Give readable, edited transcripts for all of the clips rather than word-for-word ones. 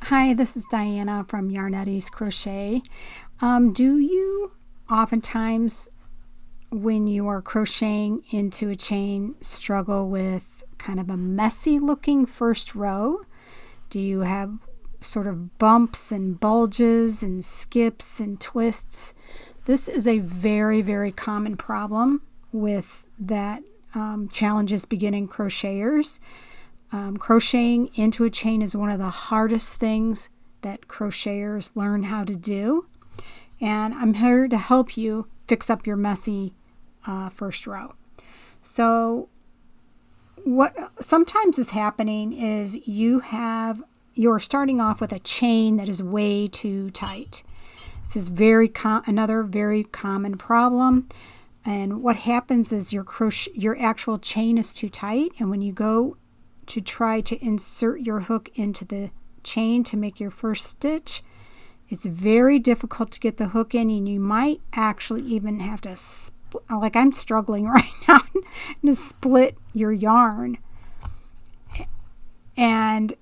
Hi, this is Diana from Yarnetti's Crochet. Do you oftentimes, when you are crocheting into a chain, struggle with kind of a messy looking first row? Do you have sort of bumps and bulges and skips and twists? This is a very, very common problem with that challenges beginning crocheters. Crocheting into a chain is one of the hardest things that crocheters learn how to do, and I'm here to help you fix up your messy first row. So what sometimes is happening is you're starting off with a chain that is way too tight. This is another very common problem, and what happens is your actual chain is too tight, and when you go to try to insert your hook into the chain to make your first stitch, it's very difficult to get the hook in, and you might actually even have to like I'm struggling right now to split your yarn. And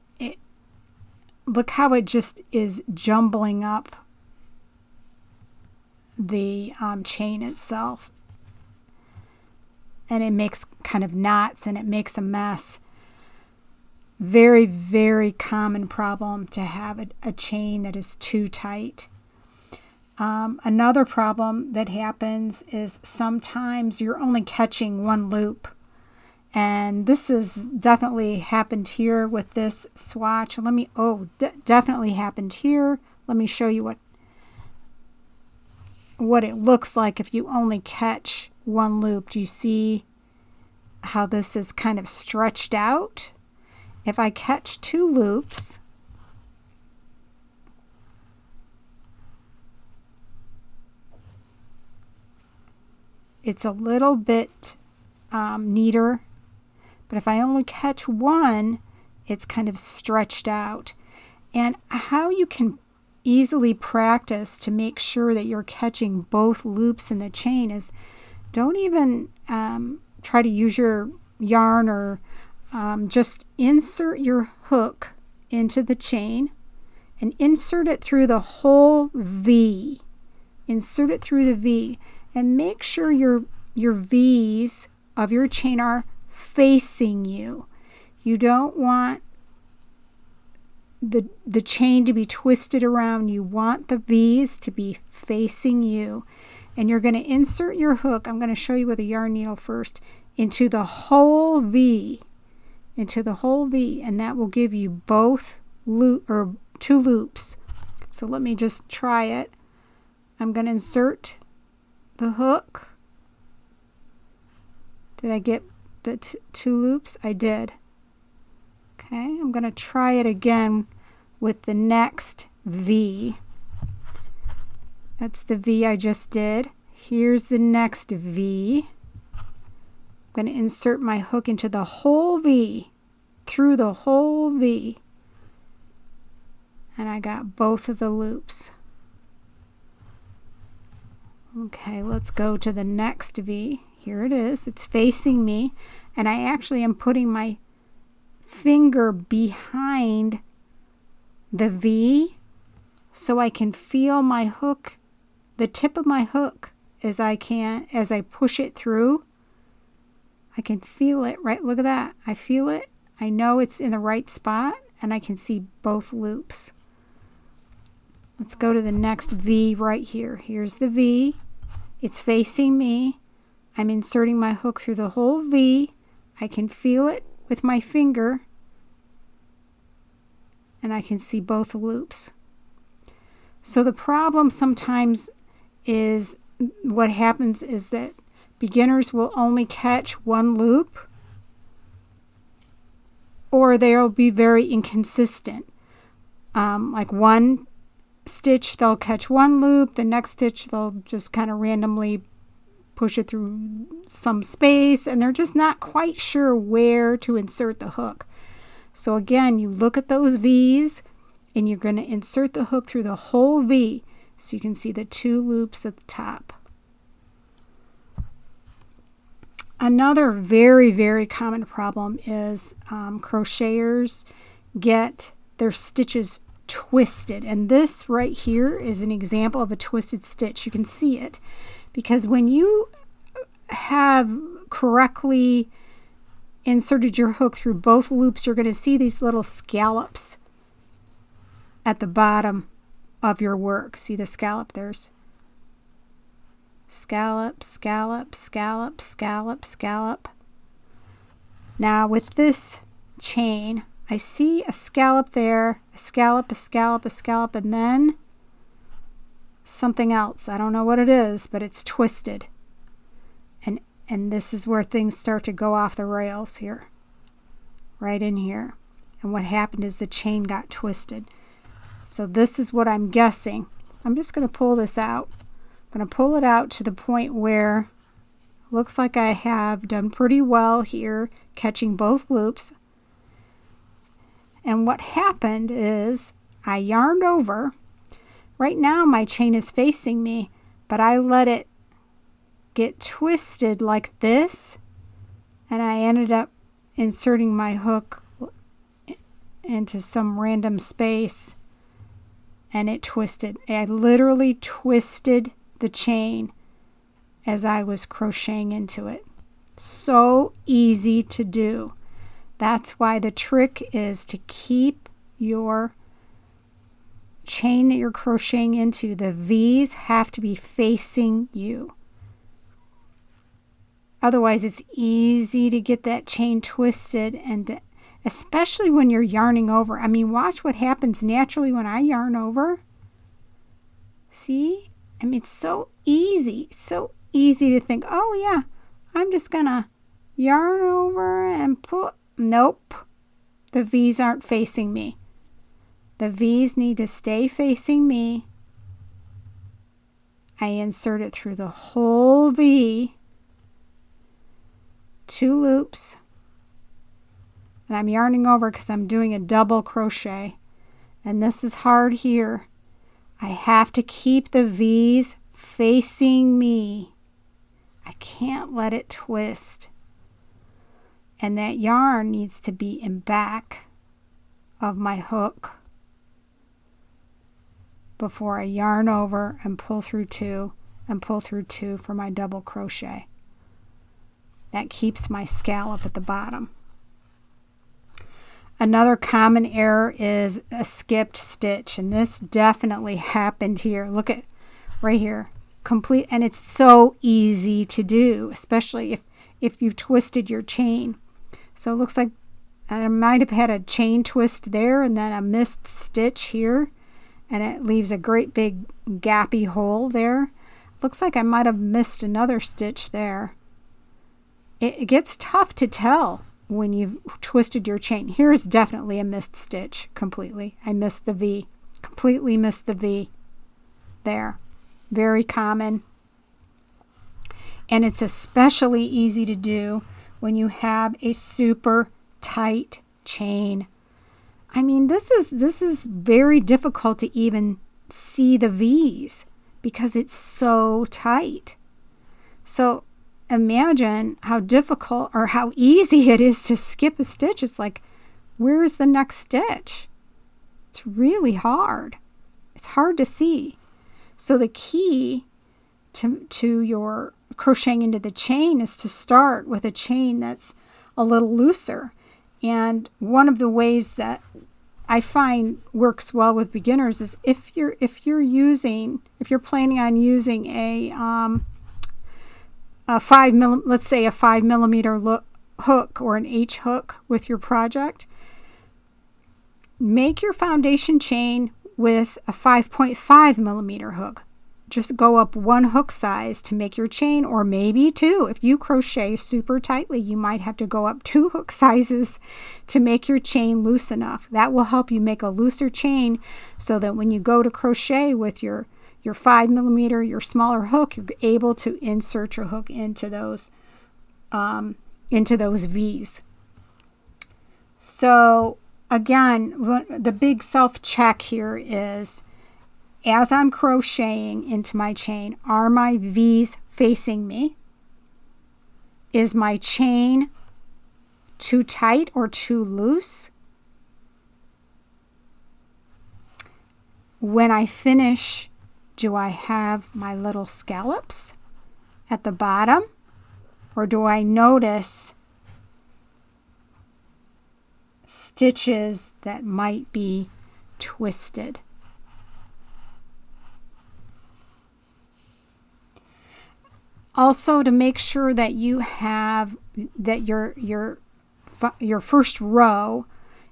look how it just is jumbling up the chain itself, and it makes kind of knots and it makes a mess. Very, very common problem to have a chain that is too tight. Another problem that happens is sometimes you're only catching one loop, and this has definitely happened here with this swatch. Definitely happened here. Let me show you what it looks like if you only catch one loop. Do you see how this is kind of stretched out? If I catch two loops, it's a little bit neater, but if I only catch one, it's kind of stretched out. And how you can easily practice to make sure that you're catching both loops in the chain is don't even try to use your yarn or just insert your hook into the chain and insert it through the whole V. Insert it through the V, and make sure your V's of your chain are facing you. You don't want the chain to be twisted around. You want the V's to be facing you. And you're going to insert your hook, I'm going to show you with a yarn needle first, into the whole V. Into the whole V, and that will give you both two loops. So let me just try it. I'm going to insert the hook. Did I get the two loops? I did. Okay, I'm going to try it again with the next V. That's the V I just did. Here's the next V. I'm going to insert my hook into the whole V, through the whole V, and I got both of the loops. Okay, let's go to the next V. Here it is. It's facing me, and I actually am putting my finger behind the V so I can feel my hook, the tip of my hook, as I push it through. I can feel it, right? Look at that. I feel it. I know it's in the right spot, and I can see both loops. Let's go to the next V right here. Here's the V. It's facing me. I'm inserting my hook through the whole V. I can feel it with my finger, and I can see both loops. So the problem sometimes is what happens is that beginners will only catch one loop, or they'll be very inconsistent. Like one stitch, they'll catch one loop. The next stitch, they'll just kind of randomly push it through some space, and they're just not quite sure where to insert the hook. So again, you look at those V's, and you're going to insert the hook through the whole V so you can see the two loops at the top. Another very, very common problem is crocheters get their stitches twisted. And this right here is an example of a twisted stitch. You can see it because when you have correctly inserted your hook through both loops, you're going to see these little scallops at the bottom of your work. See the scallop? There's scallop, scallop, scallop, scallop, scallop. Now with this chain, I see a scallop there, a scallop, a scallop, a scallop, and then something else. I don't know what it is, but it's twisted. And this is where things start to go off the rails here, right in here. And what happened is the chain got twisted. So this is what I'm guessing. I'm just going to pull this out. I'm going to pull it out to the point where it looks like I have done pretty well here, catching both loops. And what happened is I yarned over. Right now my chain is facing me, but I let it get twisted like this, and I ended up inserting my hook into some random space, and it twisted. I literally twisted the chain as I was crocheting into it. So easy to do. That's why the trick is to keep your chain that you're crocheting into, the V's have to be facing you. Otherwise, it's easy to get that chain twisted, and especially when you're yarning over. I mean, watch what happens naturally when I yarn over. See? I mean, it's so easy to think, oh yeah, I'm just gonna yarn over and put. Nope, the V's aren't facing me. The V's need to stay facing me. I insert it through the whole V, 2 loops, and I'm yarning over because I'm doing a double crochet, and this is hard here. I have to keep the V's facing me. I can't let it twist, and that yarn needs to be in back of my hook before I yarn over and pull through 2 and pull through 2 for my double crochet. That keeps my scallop at the bottom. Another common error is a skipped stitch, and this definitely happened here. Look at right here, complete, and it's so easy to do, especially if you've twisted your chain. So it looks like I might have had a chain twist there and then a missed stitch here, and it leaves a great big gappy hole there. Looks like I might have missed another stitch there. It gets tough to tell when you've twisted your chain. Here's definitely a missed stitch completely. I missed the V. Completely missed the V there. Very common. And it's especially easy to do when you have a super tight chain. I mean, this is very difficult to even see the V's because it's so tight. So imagine how difficult or how easy it is to skip a stitch. It's like, where's the next stitch? It's really hard. It's hard to see. So the key to your crocheting into the chain is to start with a chain that's a little looser. And one of the ways that I find works well with beginners is if you're planning on using a 5 millimeter hook or an H hook with your project, make your foundation chain with a 5.5 millimeter hook. Just go up 1 hook size to make your chain, or maybe 2. If you crochet super tightly, you might have to go up 2 hook sizes to make your chain loose enough. That will help you make a looser chain so that when you go to crochet with your 5 millimeter, your smaller hook, you're able to insert your hook into those V's. So again, the big self-check here is, as I'm crocheting into my chain, are my V's facing me? Is my chain too tight or too loose? when I finish, do I have my little scallops at the bottom, or do I notice stitches that might be twisted? Also, to make sure that you have that your first row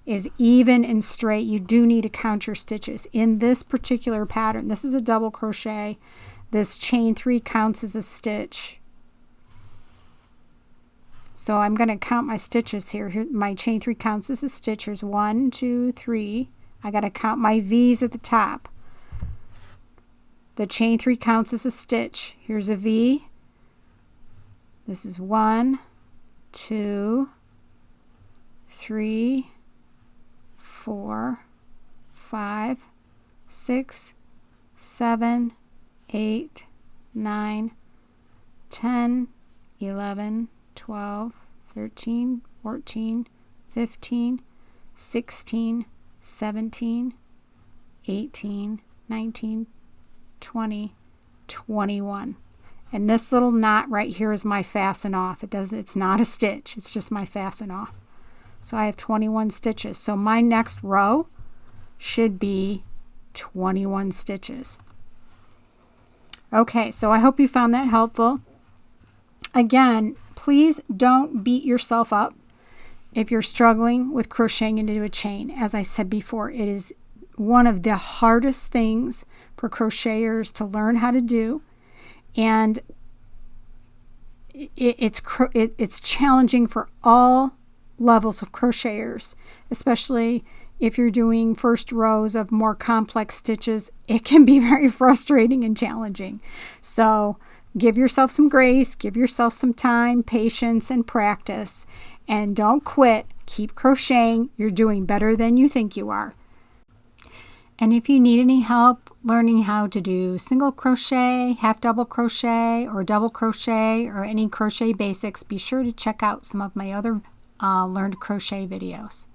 is even and straight, you do need to count your stitches. In this particular pattern, this is a double crochet. This chain 3 counts as a stitch. So I'm going to count my stitches here. My chain 3 counts as a stitch. Here's 1, 2, 3. I got to count my V's at the top. The chain 3 counts as a stitch. Here's a V. This is 1, 2, 3, 4, 5, 6, 7, 8, 9, 10, 11, 12, 13, 14, 15, 16, 17, 18, 19, 20, 21. And this little knot right here is my fasten off. It's not a stitch, it's just my fasten off. So I have 21 stitches. So my next row should be 21 stitches. Okay, so I hope you found that helpful. Again, please don't beat yourself up if you're struggling with crocheting into a chain. As I said before, it is one of the hardest things for crocheters to learn how to do. And it's challenging for all levels of crocheters, especially if you're doing first rows of more complex stitches. It can be very frustrating and challenging. So give yourself some grace, give yourself some time, patience, and practice, and don't quit. Keep crocheting. You're doing better than you think you are. And if you need any help learning how to do single crochet, half double crochet, or double crochet, or any crochet basics, be sure to check out some of my other Learn to Crochet videos.